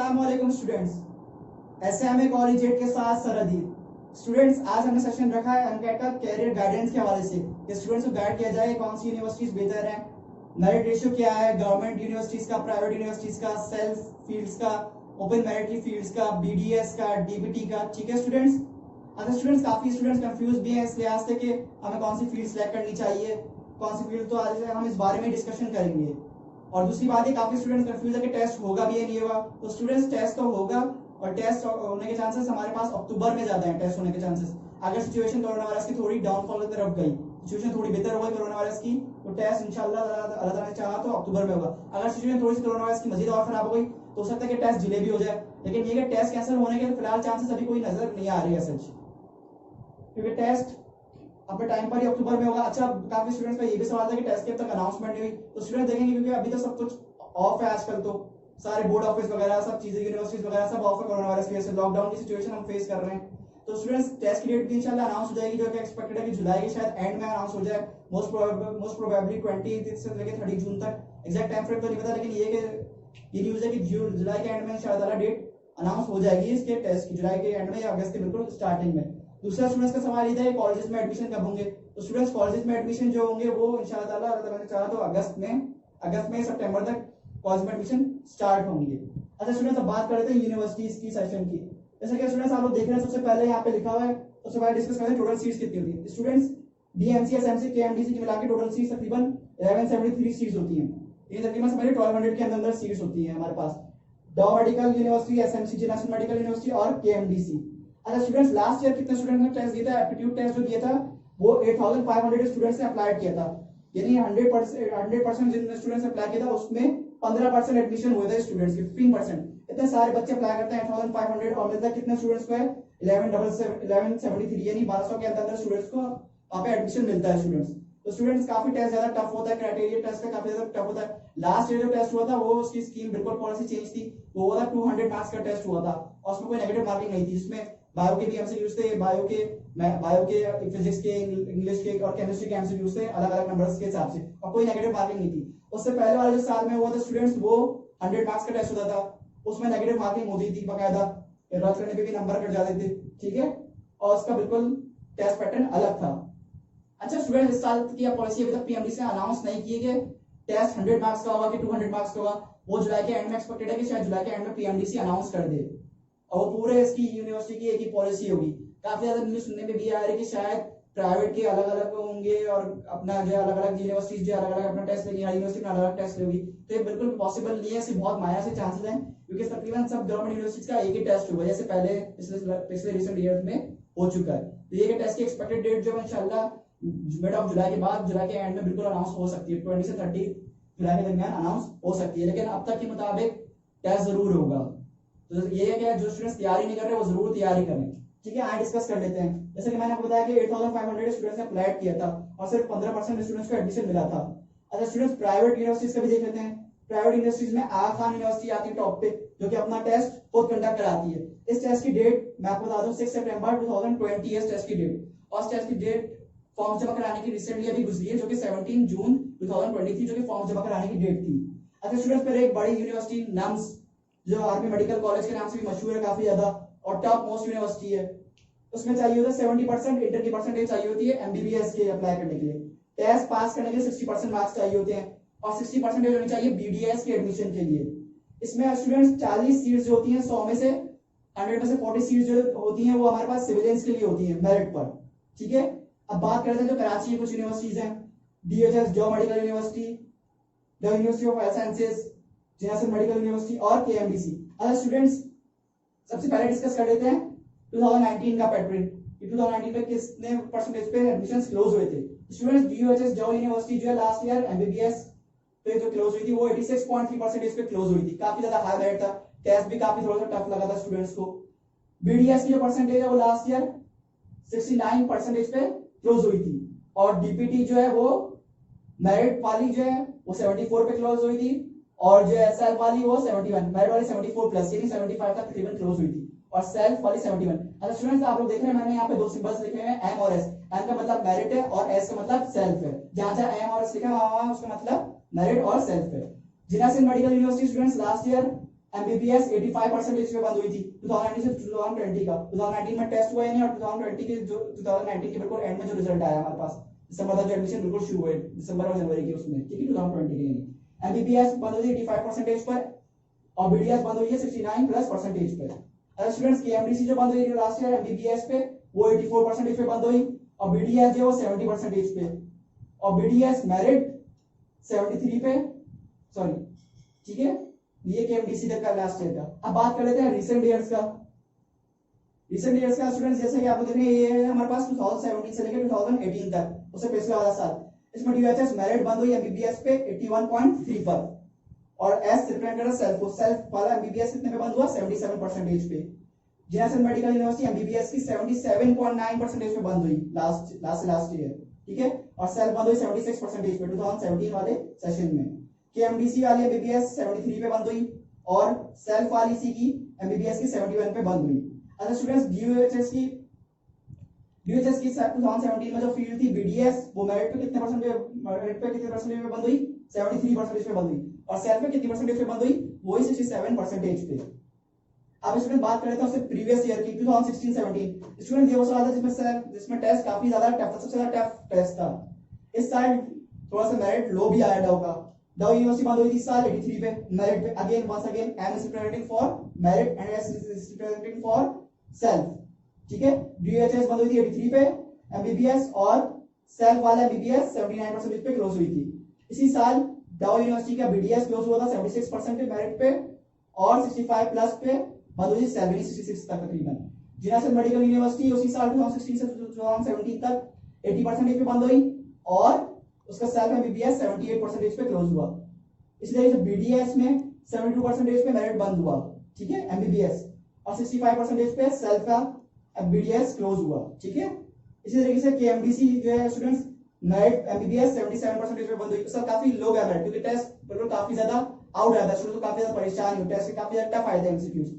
अस्सलाम वालेकुम students. SMA collegiate के साथ सरहदीद स्टूडेंट्स, आज हमने सेशन रखा है अनकैट का कैरियर गाइडेंस के हवाले से कि स्टूडेंट्स को गाइड किया जाए कौन सी यूनिवर्सिटीज बेहतर हैं, मेरिट रेशियो क्या है, गवर्नमेंट यूनिवर्सिटीज का, प्राइवेट यूनिवर्सिटीज का, सेल्फ फील्ड्स का, ओपन मेरिटरी फील्ड्स का, बीडीएस का, डीबीटी का। ठीक है स्टूडेंट्स। अच्छा स्टूडेंट्स, काफी स्टूडेंट्स कंफ्यूज भी हैं इस लिहाज से कि हमें कौन सी फील्ड सेलेक्ट करनी चाहिए, कौन सी फील्ड। तो आज हम इस बारे में डिस्कशन करेंगे। और दूसरी बात है, काफी स्टूडेंट्स कंफ्यूज है कि टेस्ट होगा भी या नहीं होगा। तो स्टूडेंट्स, टेस्ट तो होगा और टेस्ट होने के चांसेस हमारे पास अक्टूबर में ज्यादा है। टेस्ट होने के चांसेस, अगर सिचुएशन कोरोना वायरस की थोड़ी डाउनफॉल की तरफ गई, सिचुएशन थोड़ी बेहतर हो गई कोरोना वायरस की, तो टेस्ट इंशाल्लाह अल्लाह ताला ने चाहा तो अक्टूबर में होगा। अगर सिचुएशन थोड़ी सी कोरोना वायरस की मजीद और खराब हो गई तो हो सकता है कि टेस्ट डिले भी हो जाए। लेकिन ये कि टेस्ट कैंसिल होने के फिलहाल चांसेस अभी कोई नजर नहीं आ रही है सच, क्योंकि टेस्ट अपने टाइम पर ही अक्टूबर में होगा। अच्छा, काफी स्टूडेंट्स का ये भी सवाल था कि टेस्ट के अब तक अनाउंसमेंट नहीं हुई। तो स्टूडेंट देखेंगे क्योंकि अभी तो सब कुछ ऑफ है आजकल, तो सारे बोर्ड ऑफिस वगैरह सब चीजें, यूनिवर्सिटीज वगैरह सब ऑफ है कोरोना वायरस की वजह से। लॉकडाउन की सिचुएशन हम फेस कर रहे हैं। तो स्टूडेंट्स, टेस्ट की डेट भी इंशाल्लाह अनाउंस हो जाएगी, जो कि एक्सपेक्टेड है कि जुलाई के शायद एंड में अनाउंस हो जाए। मोस्ट प्रोबेबली 20 से लेकर 30 जून तक। एग्जैक्ट टाइम फ्रेम तो नहीं पता, लेकिन ये न्यूज है कि जुलाई के एंड में इंशाल्लाह डेट अनाउंस हो जाएगी इसके टेस्ट की, जुलाई के एंड में या अगस्त के बिल्कुल स्टार्टिंग में। दूसरा स्टूडेंट्स का सवाल ये था कि कॉलेजेस में एडमिशन कब होंगे। तो स्टूडेंट्स, कॉलेजेस में एडमिशन जो होंगे वो इंशाल्लाह अल्लाह ताला ने चाहा तो अगस्त में सितंबर तक कॉलेज में एडमिशन स्टार्ट होंगे। अच्छा स्टूडेंट्स, अब बात कर रहे थे यूनिवर्सिटीज की सेशन की। जैसे कि स्टूडेंट्स आप लोग देख रहे हैं, सबसे पहले यहाँ पे लिखा हुआ है, सबसे पहले डिस्कस करते हैं टोटल सीट्स कितनी होती है। स्टूडेंट्स, डीएमसी, एसएमसी, केएमडीसी की मिला के टोटल सीट्स तकरीबन 1173 सीट्स होती हैं। ये तकरीबन समझिए 1200 के अंदर सीट्स होती हैं हमारे पास। डॉ medical university, SMC national medical university और केएमडीसी। अच्छा स्टूडेंट्स, लास्ट ईयर कितने स्टूडेंट्स ने टेस्ट दिया था, एप्टीट्यूड टेस्ट जो दिया था वो 8500 स्टूडेंट्स ने अप्लाई किया था। यानी 100% जितने स्टूडेंट्स ने अप्लाई किया था उसमें 15% एडमिशन हुए थे स्टूडेंट्स के, 15%। इतने सारे बच्चे अप्लाई करते हैं 8500 और मिलता है कितने स्टूडेंट्स को है 1173, यानी 1200 के अंदर स्टूडेंट्स को वहां पे एडमिशन मिलता है स्टूडेंट्स। तो स्टूडेंट्स, काफी टेस्ट ज्यादा टफ होता है, क्राइटेरिया टेस्ट का काफी ज्यादा टफ होता है। लास्ट ईयर जो टेस्ट हुआ था वो उसकी स्कीम बिल्कुल पॉलिसी चेंज थी, वो हुआ था 200 मार्क्स का टेस्ट हुआ था और उसमें कोई नेगेटिव मार्किंग नहीं थी। जिसमें बायो के भी एमसीक्यूज थे, बायो के, फिजिक्स के, इंग्लिश के और केमिस्ट्री के एमसीक्यूज थे अलग अलग नंबर्स के हिसाब से, और कोई नेगेटिव मार्किंग नहीं थी। उससे पहले वाले जो साल में हुआ था स्टूडेंट्स, वो 100 मार्क्स का टेस्ट होता था, उसमें नेगेटिव मार्किंग होती थी बाकायदा, रद्द करने पे भी नंबर कट जाते थे। ठीक है, और उसका बिल्कुल टेस्ट पैटर्न अलग था। अच्छा स्टूडेंट, इस साल की पॉलिसी अभी तक पीएमडी से अनाउंस नहीं की है कि टेस्ट 100 मार्क्स का होगा कि 200 मार्क्स का होगा। वो जुलाई के एंड में एक्सपेक्टेड है कि शायद जुलाई के एंड में पीएमडीसी अनाउंस कर दे और वो पूरे इसकी यूनिवर्सिटी की एक ही पॉलिसी होगी। काफी ज्यादा न्यूज सुनने में भी आ रही है कि शायद प्राइवेट के अलग अलग होंगे और अपना जो अलग अलग यूनिवर्सिटीज जो अलग अलग अपना टेस्ट लेंगे, यूनिवर्सिटी में अलग अलग टेस्ट लेगी। तो ये बिल्कुल पॉसिबल नहीं है, इससे बहुत माया से चांसेस हैं, क्योंकि तकरीबन सब गवर्नमेंट यूनिवर्सिटीज का एक ही टेस्ट होगा, जैसे पहले पिछले रिसेंट ईयर में हो चुका है। तो ये टेस्ट की एक्सपेक्टेड डेट जो है इंशाल्लाह मिड ऑफ जुलाई के बाद, जुलाई के एंड में बिल्कुल अनाउंस हो सकती है, 20 से 30 जुलाई के दरमियान अनाउंस हो सकती है। लेकिन अब तक के मुताबिक टेस्ट जरूर होगा। तो ये है कि जो स्टूडेंट्स तैयारी नहीं कर रहे वो जरूर तैयारी करें। ठीक है, आगे डिस्कस कर लेते हैं। जैसे कि मैंने आपको बताया कि 8500 स्टूडेंट्स ने अप्लाई किया था और सिर्फ 15% स्टूडेंट्स को एडमिशन मिला था। अच्छा स्टूडेंट्स, प्राइवेट यूनिवर्सिटीज का भी देख लेते हैं। प्राइवेट यूनिवर्सिटीज में आगा खान यूनिवर्सिटी आती है टॉप पे, जो कि अपना टेस्ट खुद कंडक्ट कराती है। इस टेस्ट की डेट मैं आपको बता दूं 6 सितंबर 2020 इस टेस्ट की डेट, और इस टेस्ट की डेट फॉर्म जमा कराने की रिसेंटली अभी गुजरी है, जो कि 17 जून 2020 थी, जो कि फॉर्म जमा कराने की डेट थी। अच्छा स्टूडेंट्स, फिर एक बड़ी यूनिवर्सिटी नम्स, जो आर्मी मेडिकल कॉलेज के नाम से भी मशहूर है काफी ज्यादा और टॉप मोस्ट यूनिवर्सिटी है, उसमें चाहिए होता है 70% इंटर की परसेंटेज चाहिए होती है एमबीबीएस के अप्लाई करने के लिए। टेस्ट पास करने के लिए 60% मार्क्स चाहिए होते हैं और 60% होनी चाहिए बीडीएस के एडमिशन के लिए। इसमें स्टूडेंट्स 40 सीट्स जो होती हैं 100 में से 100 में से 40 सीट्स जो होती हैं वो हमारे पास सिविलियंस के लिए होती हैं मेरिट पर। ठीक है, अब बात करते हैं जो कराची की कुछ यूनिवर्सिटीज हैं, डीएचएस डॉ medical university, the university of health sciences, national medical university और केएमडीसी। अच्छा स्टूडेंट्स, सबसे पहले डिस्कस कर लेते हैं 2019 का पैटर्न, 2019 में कितने परसेंटेज पे एडमिशंस क्लोज हुए थे। स्टूडेंट्स, डीयूएचएस डॉ यूनिवर्सिटी जो है लास्ट ईयर एमबीबीएस पे जो क्लोज हुई थी वो 86.3% पे क्लोज हुई थी, काफी ज्यादा हाई रेट था, टेस्ट भी काफी थोड़ा सा टफ लगा था स्टूडेंट्स को। बीडीएस की जो परसेंटेज है वो लास्ट ईयर 69% पे क्लोज हुई थी, और डीपीटी जो है वो मेरिट वाली जो है वो 74 पे क्लोज हुई थी, और जो एसएल वाली वो 71, मेरिट वाली 74 प्लस यानी 75 तक तकरीबन क्लोज हुई थी, और सेल्फ वाली 71। अच्छा स्टूडेंट्स, आप लोग देख रहे हैं मैंने यहाँ पे दो सिंबल्स लिखे हैं, एम और एस। एम का मतलब मेरिट है और एस का मतलब सेल्फ है। जहां जहां एम और एस लिखा है वहां उसका मतलब मेरिट और सेल्फ है। जिनासिन medical university students last year MBBS 85% पे बंद हुई थी 2019 से 2020 का। 2019 में टेस्ट हुआ ही नहीं, और 2020 के जो 2019 के बिल्कुल एंड में जो रिजल्ट आया हमारे पास दिसंबर तक जो एडमिशन बिल्कुल शुरू हुए दिसंबर और जनवरी के उसमें, ठीक है 2020 के लिए। एमबीबीएस बंद हुई 85% पर और बीडीएस बंद हुई है 69+% पे। अगर स्टूडेंट्स केएमडीसी जो बंद हुई थी लास्ट ईयर एमबीबीएस पे वो 84% पे बंद हुई, और बीडीएस जो 70% पे, और बीडीएस मेरिट 73 पे, सॉरी ठीक है ये केएमडीसी तक का लास्ट ईयर का। अब बात कर लेते हैं रिसेंट ईयर्स का। रिसेंट ईयर्स का स्टूडेंट्स जैसे कि आपको देख रहे हैं ये है हमारे पास 2017 से लेकर 2018 तक, उससे पिछले वाला साल। इसमें डीएचएस मेरिट बंद हुई एमबीबीएस पे 81.3 पर, और एस रिप्रेजेंटेटिव सेल्फ वाला एमबीबीएस कितने पे बंद हुआ 77% पे। जेएसएन मेडिकल यूनिवर्सिटी एमबीबीएस की 77.9% पे बंद हुई लास्ट ईयर, ठीक है, और सेल्फ बंद हुई 76% पे 2017 वाले सेशन में। केएमडीसी वाली एमबीबीएस 73 पे बंद हुई, और सेल्फ वाली सी की एमबीबीएस की 71 पे बंद हुई। अच्छा स्टूडेंट्स डीयूएचएस की 2017 में जो फील्ड थी बीडीएस वो मेरिट पे कितने परसेंट पे बंद हुई 73% पे बंद हुई, और सेल्फ पे कितनी परसेंटेज पे बंद हुई वही 67% पे। अब स्टूडेंट बात करें तो उससे प्रीवियस ईयर की 2016-17 स्टूडेंट ये वो सवाल था जिसमें टेस्ट काफी ज्यादा टफ था, सबसे ज्यादा टफ टेस्ट था। इस साल थोड़ा सा मेरिट लो भी आया डाउ का। डाउ यूनिवर्सिटी बंद हुई थी इस साल 83 पे मेरिट पे, again once again M is representing for merit and S is representing for self, ठीक है। डीएचएस बंद हुई थी 83 पे एमबीबीएस, और सेल्फ वाला एमबीबीएस 79% पे क्लोज हुई थी। इसी साल डाउ यूनिवर्सिटी का बीडीएस क्लोज हुआ था 76% पे मेरिट पे, और 65+ पे बंद हुई 66 तक तकरीबन। जेएसएन मेडिकल यूनिवर्सिटी उसी साल 2016 से 2017 तक 80% पे बंद हुई, और उसका सेल्फ एमबीबीएस 78% पे क्लोज हुआ। इसी तरीके से बीडीएस में 72% पे मेरिट बंद हुआ, ठीक है एमबीबीएस, और 65% पे सेल्फ का बीडीएस क्लोज हुआ, ठीक है। इसी तरीके से केएमडीसी जो है स्टूडेंट्स मेरिट एमबीबीएस 77% पे बंद हुई। सर काफी लो गया मेरिट, क्योंकि टेस्ट बिल्कुल काफी ज्यादा आउट आता है, स्टूडेंट को काफी ज्यादा परेशान हुई, टेस्ट काफी ज्यादा टफ आए थे एमसीक्यूज।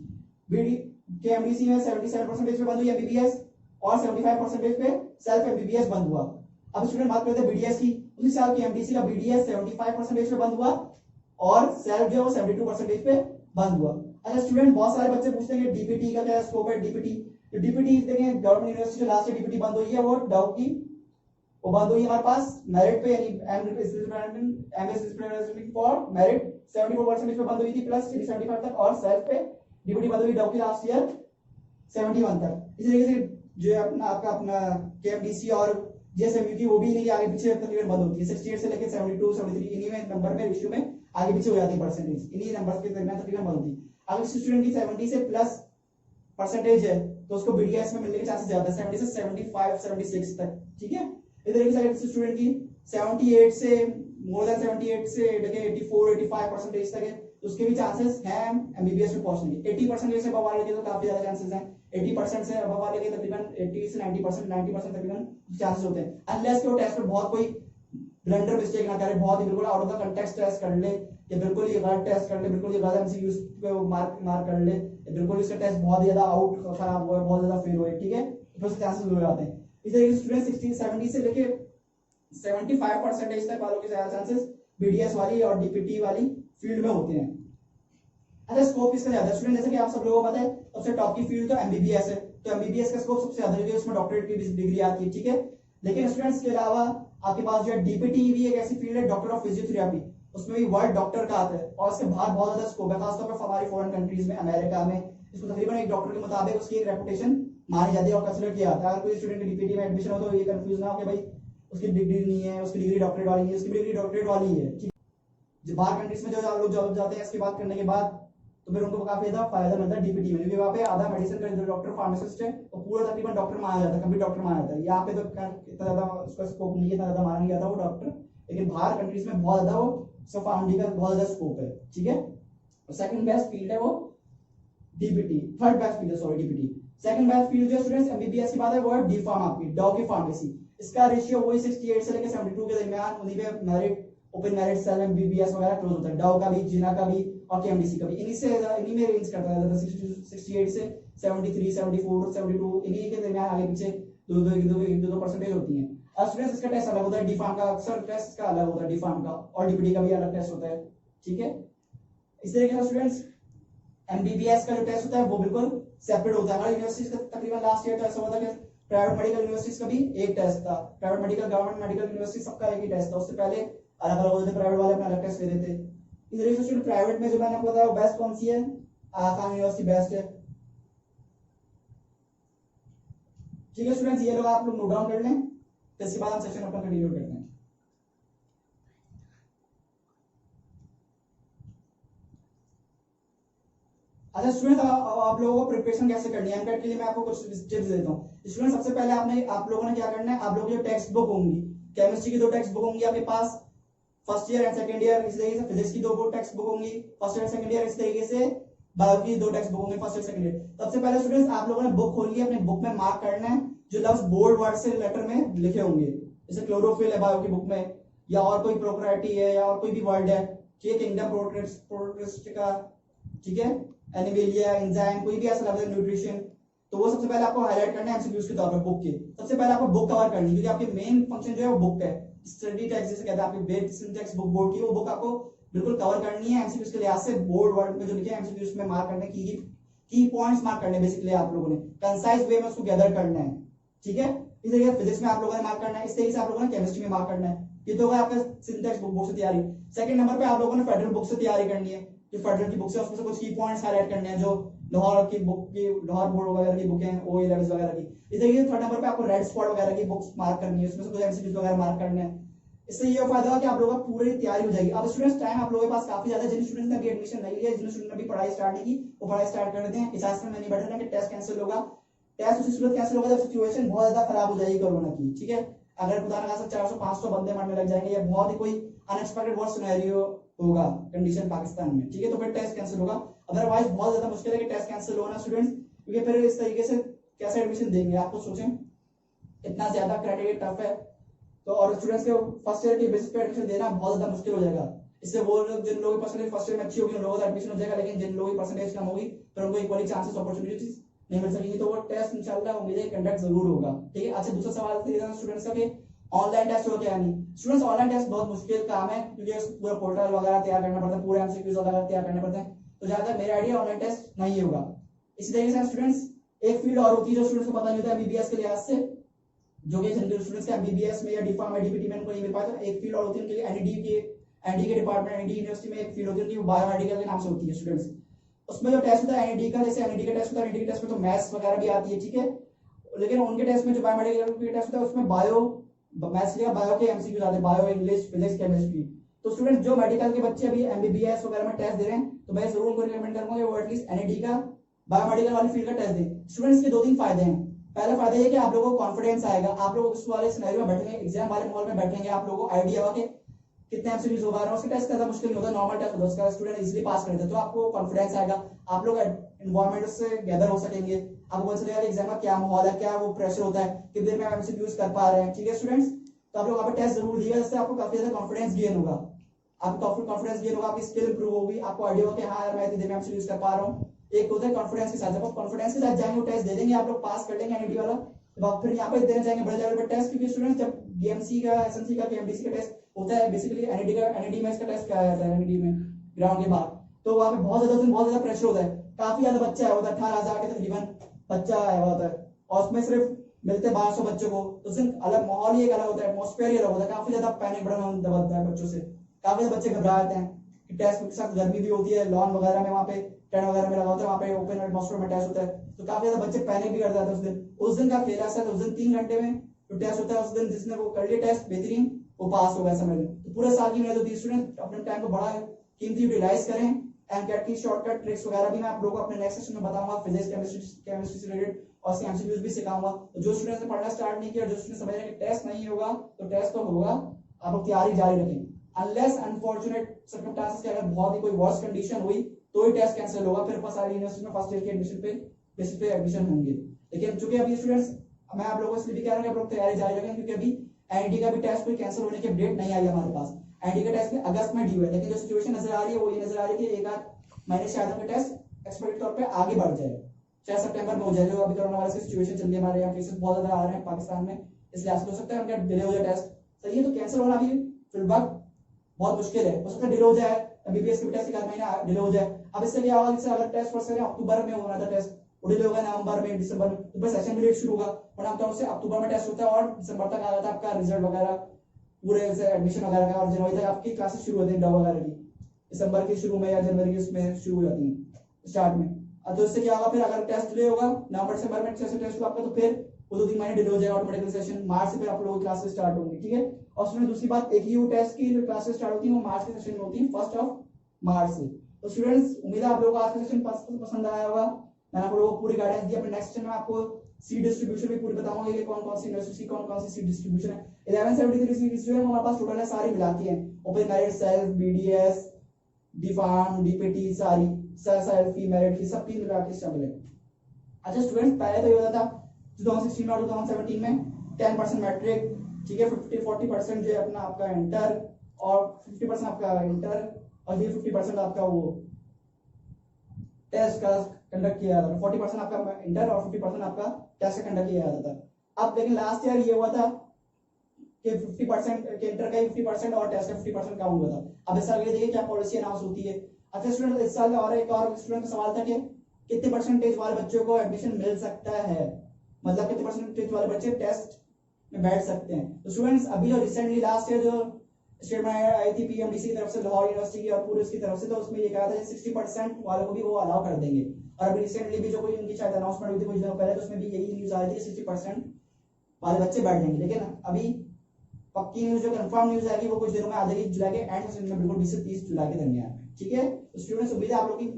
बीडी केएमडीसी में 77% पे बंद हुई एमबीबीएस, और 75% पे सेल्फ एमबीबीएस बंद हुआ। अब स्टूडेंट बात करते हैं बीडीएस की। उसी साल केएमडीसी का बीडीएस 75% पे बंद हुआ, और सेल्फ जो है 72% पे बंद हुआ। अच्छा स्टूडेंट बहुत सारे बच्चे पूछते हैं कि डीपीटी का क्या स्कोप है। डीपीटी देखें गवर्नमेंट यूनिवर्सिटी जो लास्ट डीपीटी बंद हुई है वो डाउ की वो बंद हुई हमारे पास मेरिट पे, यानी M is representing for merit 74% पे बंद हुई थी प्लस 75 तक, और सेल्फ पे डीपीटी बंद हुई डाउ की लास्ट ईयर 71 तक। इसी तरीके से जो अपना केएमडीसी और जेएसएमयू की वो भी नहीं आगे पीछे तकरीबन बंद होती है 68 से लेकर 72 73 इन्हीं में नंबर में इश्यू में आगे पीछे हो जाती है परसेंटेज, इन्हीं नंबर्स के दरमियान तकरीबन बंद होती है। अगर स्टूडेंट की 70 से प्लस परसेंटेज है तो उसको बीडीएस में मिलने के चांसेस ज्यादा है 70 से 75 76 तक, ठीक है। इस तरीके से अगर स्टूडेंट की 78 से मोर देन 78 से लेके 84 85% तक है तो उसके भी चांसेस हैं एमबीबीएस में पहुंचने के। 80% से अबव वाले के तो काफी ज्यादा चांसेस हैं, 80% से अबव वाले के तकरीबन 80 से 90% तकरीबन चांसेस होते हैं, अनलेस कि वो टेस्ट में बहुत कोई ब्लंडर मिस्टेक ना करे, बहुत ही बिल्कुल out of the context test कर ले, या बिल्कुल ही गलत टेस्ट कर ले, बिल्कुल ही गलत एमसीक्यूज पे मार्क कर ले, या बिल्कुल इसका टेस्ट बहुत ज्यादा आउट खराब हुआ है, बहुत ज्यादा फेल हुआ है, ठीक है, तो उसके चांसेस हो जाते हैं। इस तरीके से स्टूडेंट 60 70 से लेके 75% तक वालों के ज्यादा चांसेस बीडीएस वाली और डीपीटी वाली फील्ड में होते हैं। अच्छा स्कोप किसका ज्यादा है स्टूडेंट, जैसे कि आप सब लोगों को पता है सबसे टॉप की फील्ड तो एमबीबीएस है, तो एमबीबीएस का स्कोप सबसे ज्यादा है, उसमें डॉक्टरेट की डिग्री आती है, ठीक है। लेकिन स्टूडेंट्स के अलावा आपके पास जो है डीपीटी भी एक ऐसी फील्ड है, डॉक्टर ऑफ फिजियोथेरेपी, उसमें भी वर्ड डॉक्टर का आता है, और उसके बाहर बहुत ज्यादा स्कोप है, खासतौर पर हमारी फॉरेन कंट्रीज में, अमेरिका में इसको तकरीबन एक डॉक्टर के मुताबिक उसकी एक रेपुटेशन मानी जाती है और कंसीडर किया जाता है। अगर कोई स्टूडेंट डीपीटी में एडमिशन हो तो ये कंफ्यूज ना हो कि भाई उसकी डिग्री नहीं है, उसकी डिग्री डॉक्टरेट वाली है, उसकी डिग्री डॉक्टरेट वाली है, ठीक। जो बाहर कंट्रीज में जो लोग जॉब जाते हैं इसकी बात करने के बाद तो फिर उनको काफी ज्यादा फायदा मिलता है डीपीटी में, क्योंकि वहाँ पे आधा मेडिसिन का जो डॉक्टर फार्मासिस्ट है वो पूरा तकरीबन डॉक्टर माना जाता है, कंप्लीट डॉक्टर माना जाता है। यहाँ पे तो इतना ज्यादा उसका स्कोप नहीं है, इतना ज्यादा माना नहीं जाता वो डॉक्टर, लेकिन बाहर कंट्रीज में बहुत ज्यादा वो सब फार्मडी का बहुत ज्यादा स्कोप है, ठीक है। सेकंड बेस्ट फील्ड है वो डीपीटी, थर्ड बेस्ट फील्ड है sorry DPT. Second best field जो स्टूडेंट्स एमबीबीएस की बात है वो है डी फार्म आपकी डॉ की फार्मेसी, इसका रेशियो वही 68 से लेकर 72 के दरमियान, उन्हीं पे merit open merit cell MBBS वगैरह क्लोज होता है, डाउ का भी, जीना का भी और केएमडीसी का भी, इन्हीं में रेंज करता है 68 से 73 74 72 इन्हीं के दरमियान आगे पीछे 2 परसेंटेज होती हैं। अब स्टूडेंट्स इसका टेस्ट अलग होता है, डी फार्म का अक्सर टेस्ट का अलग होता है डी फार्म का, और डीपीटी का भी अलग टेस्ट होता है, ठीक है। इस तरीके से स्टूडेंट्स एमबीबीएस का जो टेस्ट होता है वो बिल्कुल सेपरेट होता है। हमारी यूनिवर्सिटीज का तकरीबन लास्ट ईयर तो ऐसा हुआ था कि प्राइवेट मेडिकल यूनिवर्सिटीज का भी एक टेस्ट था, private medical government medical university सबका एक ही टेस्ट था। उससे पहले अलग अलग होते थे, प्राइवेट वाले अपना अलग टेस्ट ले रहे थे। इस तरीके से प्राइवेट में जो मैंने आपको बताया वो बेस्ट कौन सी है, आसाम यूनिवर्सिटी बेस्ट है। ठीक है स्टूडेंट्स, ये लोग आप लोग नोट डाउन कर लें, तो इसके बाद हम सेशन अपना कंटिन्यू करते हैं। अच्छा स्टूडेंट, आप लोगों को प्रिपरेशन कैसे करनी है एमटेट के लिए मैं आपको कुछ टिप्स देता हूँ। स्टूडेंट सबसे पहले आप लोगों ने क्या करना है, आप लोगों की जो टेक्स्ट बुक होंगी, केमिस्ट्री की 2 टेक्स्ट बुक होंगी आपके पास, first year and second year. इस तरीके से फिजिक्स की 2 टेक्स्ट बुक होंगी फर्स्ट ईयर सेकंड ईयर। इस तरीके से बायो की 2 टेक्स्ट बुक होंगी फर्स्ट ईयर सेकंड ईयर। सबसे पहले स्टूडेंट्स आप लोगों ने बुक खोली है, अपने बुक में मार्क करना है जो लफ्ज बोल्ड वर्ड से लेटर में लिखे होंगे, जैसे क्लोरोफिल है बायो की बुक में, या और कोई प्रोकैरियोटी है, या और कोई भी वर्ड है, ठीक है, किंगडम प्रोटिस्टिका, ठीक है, एनिमेलिया, एंजाइम, कोई भी ऐसा लफ्ज है, न्यूट्रिशन, तो वो सबसे पहले आपको हाईलाइट करना है एमसीक्यूज के तौर पर बुक के। सबसे पहले आपको बुक कवर करनी है, क्योंकि आपकी मेन फंक्शन जो है वो बुक है। स्टडी टेक्स्ट जिसे कहते हैं, आपकी बेसिक टेक्स्ट बुक बोर्ड की, वो बुक आपको बिल्कुल कवर करनी है एमसीक्यूज के लिहाज से। बोर्ड वर्ड में जो लिखे हैं एमसीक्यूज में मार्क करने की पॉइंट्स मार्क करने बेसिकली आप लोगों ने कंसाइज वे में उसको गैदर करना है, ठीक है। इस तरीके से फिजिक्स में आप लोगों ने मार्क करना है, इस तरीके से आप लोगों ने केमिस्ट्री में मार्क करना है। ये तो होगा आपका सिंटैक्स बुक से तैयारी। सेकंड नंबर पे आप लोगों ने फेडरल बुक से तैयारी करनी है, जो फेडरल की बुक से उसमें से कुछ की पॉइंट्स हाईलाइट करने हैं, जो लाहौर की बुक की, लाहौर बोर्ड वगैरह की बुक हैं, ओए लेवल्स वगैरह की। इस तरीके से थर्ड नंबर पे आपको रेड स्पॉट वगैरह की बुक्स मार्क करनी है, उसमें से कुछ एमसीक्यूज वगैरह मार्क करने हैं। इससे ये फायदा होगा कि आप लोगों की पूरी तैयारी हो जाएगी। अब स्टूडेंट्स टाइम आप लोगों के पास काफी ज्यादा है, जिन स्टूडेंट्स ने अभी एडमिशन नहीं लिया, जिन स्टूडेंट ने अभी पढ़ाई स्टार्ट नहीं की, वो पढ़ाई स्टार्ट कर देते हैं। इस आसमान में नहीं बैठना कि टेस्ट कैंसिल होगा। टेस्ट उसी सूरत कैंसिल होगा जब सिचुएशन बहुत ज्यादा खराब हो जाएगी कोरोना की, ठीक है। अगर खुदा ना 400-500 बंदे मरने लग जाएंगे, या बहुत ही कोई अनएक्सपेक्टेड वर्स्ट सिनेरियो होगा कंडीशन पाकिस्तान में, ठीक है, तो फिर टेस्ट कैंसिल होगा। अदरवाइज बहुत ज्यादा मुश्किल है कि टेस्ट कैंसिल होना स्टूडेंट्स, क्योंकि फिर इस तरीके से कैसे एडमिशन देंगे आपको सोचें, इतना ज्यादा क्राइटेरिया टफ है। तो और स्टूडेंट्स के फर्स्ट ईयर के बेसिस पे एडमिशन देना बहुत ज्यादा मुश्किल हो जाएगा। इससे वो लोग जिन लोगों की परसेंटेज फर्स्ट ईयर में अच्छी होगी उन लोगों का एडमिशन हो जाएगा, लेकिन जिन लोगों की परसेंटेज कम होगी फिर उनको इक्वली चांसेस अपॉर्चुनिटीज नहीं मिल सकेंगी। तो वो टेस्ट इंशाल्लाह उम्मीद है कंडक्ट जरूर होगा, ठीक है। अच्छा दूसरा सवाल स्टूडेंट्स का कि ऑनलाइन टेस्ट हो क्या नहीं। स्टूडेंट्स ऑनलाइन टेस्ट बहुत मुश्किल काम है, क्योंकि पूरा पोर्टल वगैरह तैयार करना पड़ता है, पूरे एमसीक्यूज वगैरह तैयार करने पड़ते हैं। तो ज्यादा मेरा आइडिया ऑनलाइन टेस्ट नहीं होगा। इसी तरीके से स्टूडेंट्स एक फील्ड और होती है जो स्टूडेंट्स को पता नहीं होता एमबीबीएस के लिहाज से, जो कि जनरल स्टूडेंट्स के एमबीबीएस में या डीफार्म या डीपीटी में उनको नहीं मिल पाता। एक फील्ड और होती है उनके लिए एनडी के डिपार्टमेंट, एनडी यूनिवर्सिटी में एक फील्ड होती है उनकी, वो बायोमेडिकल के नाम से होती है स्टूडेंट्स। उसमें जो टेस्ट होता है एनडी का, जैसे एनडी का टेस्ट होता है, एनडी के टेस्ट में तो मैथ्स वगैरह भी आती है, ठीक है, लेकिन उनके टेस्ट में जो बायोमेडिकल के टेस्ट होता है उसमें मैथ्स या बायो के एमसीक्यूज आते हैं, बायो, इंग्लिश, फिजिक्स, केमिस्ट्री। तो स्टूडेंट्स जो मेडिकल के बच्चे अभी एमबीबीएस वगैरह में टेस्ट दे रहे हैं, तो मैं जरूर उनको रिकमेंड करूंगा कि वो एटलीस्ट एनडी का बायोमेडिकल वाली फील्ड का टेस्ट दें। स्टूडेंट्स के 2-3 फायदे हैं। पहला फायदा ये कि आप लोगों को कॉन्फिडेंस आएगा, आप लोग उस वाले सिनेरियो में बैठेंगे, एग्जाम वाले माहौल में बैठेंगे, आप लोगों को आइडिया होगा कि कितने एमसीक्यूज हो पा रहे हैं। उसके टेस्ट ज्यादा मुश्किल नहीं होता, नॉर्मल टेस्ट होता है, उसका स्टूडेंट इजीली पास कर देता है। तो आपको कॉन्फिडेंस आएगा, आप लोग एनवायरनमेंट से गैदर हो सकेंगे, आपको पता चलेगा एग्जाम का क्या माहौल है, क्या वो प्रेशर होता है, कितनी देर में आप एमसीक्यूज कर पा रहे हैं, ठीक है स्टूडेंट्स। तो आप लोग वहां पर टेस्ट जरूर दिएगा, जिससे आपको काफी ज्यादा कॉन्फिडेंस गेन होगा, आपको कॉन्फिडेंस गेन होगा, आपकी स्किल इंप्रूव होगी, आपको आइडिया होगा कि हाँ यार मैं इतनी देर में एमसीक्यूज कर पा रहा हूँ। एक होता है कॉन्फिडेंस के साथ, जब आप कॉन्फिडेंस के साथ जाएंगे वो टेस्ट दे देंगे, आप लोग पास कर लेंगे एनडी वाला, तो आप फिर यहाँ पे देना चाहेंगे बड़े लेवल पर टेस्ट, क्योंकि स्टूडेंट्स जब डीएमसी का, एसएमसी का, एमडीसी का टेस्ट होता है, बेसिकली एनडी का, एनडी में इसका टेस्ट क्या जाता है एनडी में ग्राउंड के बाद, तो वहाँ पे बहुत ज्यादा प्रेशर होता है, काफी ज्यादा बच्चा आया होता है, 18,000 के तकरीबन बच्चा आया होता है, और उसमें सिर्फ मिलते 1200 बच्चों को, तो उसमें अलग माहौल ही एक अलग होता है, एटमॉस्फेयर ही अलग होता है, काफी ज्यादा पैनिक बढ़ता है बच्चों से, काफी ज्यादा बच्चे घबरा जाते हैं। टेस्ट के साथ गर्मी भी होती है, लॉन वगैरह में वहाँ पे टेंट वगैरह में लगा होता है, वहाँ पे ओपन एटमॉस्फेयर में टेस्ट होता है, तो काफी ज्यादा बच्चे पैनिक भी कर जाते हैं उस दिन। उस दिन का खेल ऐसा है, उस दिन 3 घंटे में जो टेस्ट होता है, उस दिन जिसने वो कर लिया टेस्ट बेहतरीन वो पास हो गया समझ लो। तो पूरे साल की मेहनत होती है, स्टूडेंट अपने टाइम को बड़ा कीमती यूटिलाइज करें। एमकेट की शॉर्टकट ट्रिक्स वगैरह भी मैं आप लोगों को अपने नेक्स्ट सेशन में बताऊंगा, फिजिक्स केमिस्ट्री से रिलेटेड, और उसके एमसीक्यूज भी सिखाऊंगा। तो जो स्टूडेंट्स ने पढ़ना स्टार्ट नहीं किया, जो स्टूडेंट समझ रहे हैं कि टेस्ट नहीं होगा, तो टेस्ट तो होगा, आप लोग तैयारी जारी रखें। अनलेस अनफॉर्चुनेट सर्कमस्टेंसेस के अगर बहुत ही कोई वर्स कंडीशन हुई तो ही टेस्ट कैंसिल होगा, फिर सारी यूनिवर्सिटी में फर्स्ट ईयर के एडमिशन पे बेसिस पे एडमिशन होंगे। लेकिन चूंकि अभी स्टूडेंट्स, मैं आप लोगों से इसलिए भी कह रहा हूं कि आप लोग तैयारी जारी रखें, क्योंकि अभी एनडी का भी टेस्ट कोई कैंसिल होने की अपडेट नहीं आई हमारे पास। एनडी का टेस्ट अगस्त में ड्यू है, लेकिन जो सिचुएशन नजर आ रही है वो ये नजर आ रही है कि एक आध महीने से आपका टेस्ट एक्सपेक्टेड तौर पे आगे बढ़ जाए, शायद सितंबर में हो जाए। जो अभी कोरोना वायरस की सिचुएशन चल रही है, हमारे यहाँ केसेस बहुत ज्यादा आ रहे हैं पाकिस्तान में, इसलिए हो सकता है उनका डिले हो जाए टेस्ट, सही है। तो कैंसिल होना भी फिलहाल बहुत मुश्किल है, हो सकता है डिले हो जाए, एमबीबीएस के टेस्ट एक आध महीना डिले हो जाए। अब इससे क्या होगा, जैसे अगर टेस्ट फर्स्ट अक्टूबर में होना था टेस्ट, डिले होगा नवंबर में, दिसंबर में, तो बस सेशन भी लेट शुरू होगा, पर हम तो उससे अक्टूबर में टेस्ट होता है और दिसंबर तक आ जाता है आपका रिजल्ट वगैरह पूरे से एडमिशन वगैरह का, और जनवरी तक आपकी क्लासेस शुरू होती है डॉ वगैरह की, दिसंबर के शुरू में या जनवरी के उसमें शुरू हो जाती है स्टार्ट में। अब तो इससे क्या होगा, फिर अगर टेस्ट डिले होगा नवंबर दिसंबर में टेस्ट हुआ आपका, तो फिर वो 2-3 महीने डिले हो जाएगा ऑटोमेटिकल सेशन, मार्च से फिर आप लोगों की क्लासेस स्टार्ट होंगी, ठीक है। और उसमें दूसरी बात, एक ही टेस्ट की जो क्लासेस स्टार्ट होती है वो मार्च के सेशन में होती है, 1 मार्च से। तो स्टूडेंट्स उम्मीद है आप लोगों को आज का सेशन पसंद आया होगा। मैंने आप लोगों को पूरी गाइडेंस दी। अपने नेक्स्ट सेशन में आपको सीट डिस्ट्रीब्यूशन भी पूरी बताऊंगा कि कौन कौन सी यूनिवर्सिटी कौन कौन सी सीट डिस्ट्रीब्यूशन है। 1173 सीट्स जो है हमारे पास टोटल है, सारी मिला के हैं, open merit, self, BDS, D Pharm, DPT, सारी सेल्फ की मेरिट की सबकी मिला के शामिल है। अच्छा स्टूडेंट्स, पहले तो ये होता था 2016 और 2017 में 10% मैट्रिक, ठीक है, 40% जो है अपना आपका इंटर, और 50% आपका इंटर, और ये 50% आपका वो टेस्ट का कंडक्ट किया जाता था, 40% आपका इंटर और 50% आपका टेस्ट का कंडक्ट किया जाता था। अब लेकिन लास्ट ईयर ये हुआ था कि 50% के इंटर का 50% और टेस्ट का 50% काउंट हुआ था। अब इस साल ये देखिए क्या पॉलिसी अनाउंस होती है। अच्छा स्टूडेंट, इस साल और एक और स्टूडेंट का सवाल था कि कितने परसेंटेज वाले बच्चों को एडमिशन मिल सकता है, मतलब कितने परसेंटेज वाले बच्चे टेस्ट में बैठ सकते हैं। तो स्टूडेंट्स अभी जो रिसेंटली लास्ट ईयर जो स्टेटमेंट आई थी पीएमडीसी की तरफ से, लाहौर यूनिवर्सिटी की और पूरे उसकी तरफ से, तो उसमें ये कहा था 60% वालों को भी वो अलाउ कर देंगे। और अभी रिसेंटली भी जो कोई उनकी शायद अनाउंसमेंट हुई थी कुछ दिनों पहले, तो उसमें भी यही न्यूज आई थी 60% वाले बच्चे बैठ जाएंगे। लेकिन अभी पक्की न्यूज जो कंफर्म न्यूज आएगी वो कुछ दिनों में आ जाएगी, जुलाई के एंड सेशन में, बिल्कुल 20 से 30 जुलाई के दरमियान, ठीक है। तो स्टूडेंट्स उम्मीद है आप लोग की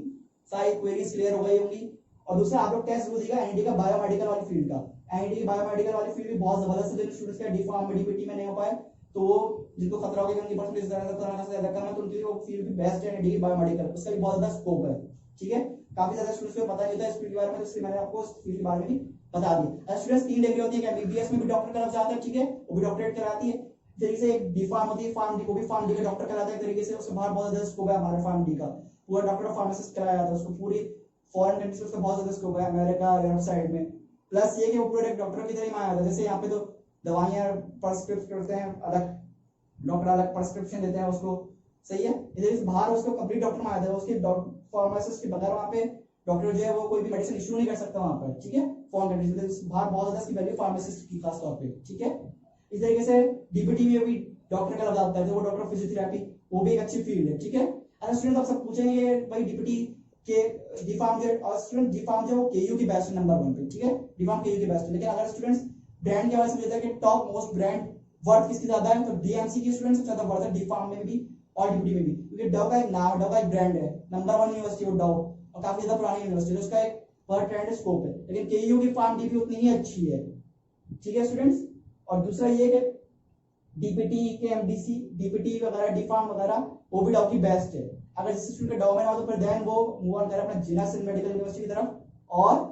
सारी क्वेरीज क्लियर हो गई होंगी। और दूसरा आप लोग टेस्ट वो देगा एनडी का बायोमेडिकल वाली फील्ड का, एनडी की बायोमेडिकल वाली फील्ड भी बहुत जबरदस्त है। स्टूडेंट्स का डीफार्म डीपीटी में नहीं हो पाए तो वो जिनको खतरा हो गया उनकी परसेंटेज ज्यादा कम है, तो उनके लिए वो फील्ड भी बेस्ट है, एनडी की बायोमेडिकल, उसका भी बहुत ज्यादा स्कोप है, ठीक है। काफी ज्यादा स्टूडेंट्स को पता नहीं होता इस फील्ड के बारे में, तो इसलिए मैंने आपको इस फील्ड के बारे में भी बता दिया। स्टूडेंट्स 3 डिग्री होती है, एमबीबीएस में भी डॉक्टर का लग जाता है, ठीक है, वो भी डॉक्टरेट कराती है। तरीके से एक डी फार्म होती है, फार्म डी को भी फार्म डी का डॉक्टर कराता है एक तरीके से, उसके बाहर बहुत ज्यादा स्कोप है हमारे फार्म डी का, पूरा डॉक्टर ऑफ फार्मासिस्ट कराया जाता है उसको, पूरी फॉरेन कंट्रीज में उसका बहुत ज्यादा स्कोप है, अमेरिका यूरोप साइड में। प्लस ये कि वो पूरे डॉक्टर की तरह ही माना जाता है, जैसे यहाँ पे तो दवाइयां प्रिस्क्रिप्ट करते हैं अलग, डॉक्टर अलग प्रिस्क्रिप्शन देते हैं उसको, सही है, इधर बाहर उसको कंप्लीट डॉक्टर माना जाता है, उसके फार्मासिस्ट के बगैर वहाँ पे डॉक्टर जो है वो कोई भी मेडिसिन इशू नहीं कर सकता वहाँ पर, ठीक है, फॉरेन कंट्रीज में बाहर बहुत ज्यादा इसकी वैल्यू फार्मासिस्ट की खास तौर पे, ठीक है। इस तरीके से डीपीटी में भी डॉक्टर का लग जाता है, तो वो डॉक्टर फिजियोथेरेपी, वो भी एक अच्छी फील्ड है, ठीक है। अगर स्टूडेंट आप सब पूछेंगे भाई डीपीटी के डीफार्म जो, और स्टूडेंट डीफार्म जो वो केयू की बेस्ट नंबर 1 पे, ठीक है, डीफार्म केयू की बेस्ट है। लेकिन अगर स्टूडेंट्स ब्रांड के बारे में लेते हैं कि टॉप मोस्ट ब्रांड वर्थ किसकी ज्यादा है, तो डीएमसी की स्टूडेंट्स सबसे ज्यादा वर्थ है डीफार्म में भी और डीपीटी में भी, क्योंकि डव का एक नाम, डव का एक ब्रांड है, नंबर 1 यूनिवर्सिटी है डव, और काफी ज्यादा पुरानी यूनिवर्सिटी है, उसका एक वर्थ ट्रेंड स्कोप है। लेकिन केयू की फार्म डीपी उतनी ही अच्छी है, ठीक है स्टूडेंट्स। और दूसरा ये कि डीपीटी के एमडीसी डीपीटी वगैरह डीफार्म वगैरह वो भी डॉ की बेस्ट है। अगर जिस स्टूडेंट का डॉ में हो तो फिर देन वो मूव ऑन करे अपना जिला सिंध मेडिकल यूनिवर्सिटी की तरफ और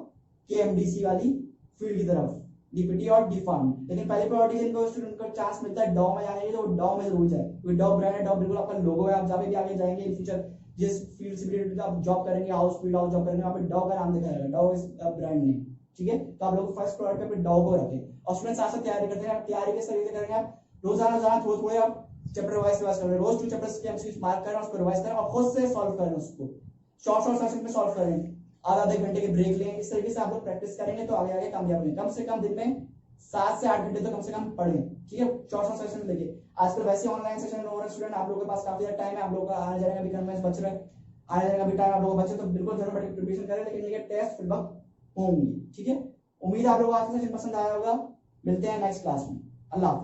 केएमडीसी वाली फील्ड की तरफ, डीपीटी और डीफार्म। लेकिन पहली प्रायोरिटी जिनको स्टूडेंट को चांस मिलता है डॉ में जाने की, तो डॉ में जरूर जाए, क्योंकि डॉ ब्रांड है, डॉ बिल्कुल आपका लोगो है, आप जहाँ भी आगे जाएंगे इन फ्यूचर जिस फील्ड से रिलेटेड आप जॉब करेंगे, हाउस फील्ड हाउस जॉब करेंगे, वहाँ पे डॉ का नाम दिखा रहेगा, डॉ इज ब्रांड नेम, ठीक है। तो आप लोग फर्स्ट प्रायोरिटी पे डॉ को रखें। और स्टूडेंट्स साथ साथ तैयारी करते हैं, तैयारी किस तरीके से करेंगे आप, रोजाना थोड़े थोड़े आप चैप्टर वाइज रिवाइज करें, रोज 2 चैप्टर्स के एमसीक्यूज मार्क करें, उसको रिवाइज करें और खुद से सॉल्व करें, उसको शॉर्ट सेशन में सॉल्व करें, आधा घंटे के ब्रेक लें। इस तरीके से आप लोग प्रैक्टिस करेंगे तो आगे आगे कामयाब होंगे। कम से कम दिन में 7 से 8 घंटे तो कम से कम पढ़ें, ठीक है, शॉर्ट सेशन में देखिए। आजकल वैसे ऑनलाइन सेशन हो रहा है स्टूडेंट, आप लोगों के पास काफी टाइम है, आप लोगों का आने जाने का भी कन्वेंस बच रहा है, आने जाने का भी टाइम आप लोगों को बचे, तो बिल्कुल जरूर प्रिपरेशन करें। लेकिन ये टेस्ट फिर वक्त होंगे, ठीक है। उम्मीद है आप लोगों को आज का सेशन पसंद आया होगा। मिलते हैं नेक्स्ट क्लास में। अल्लाह।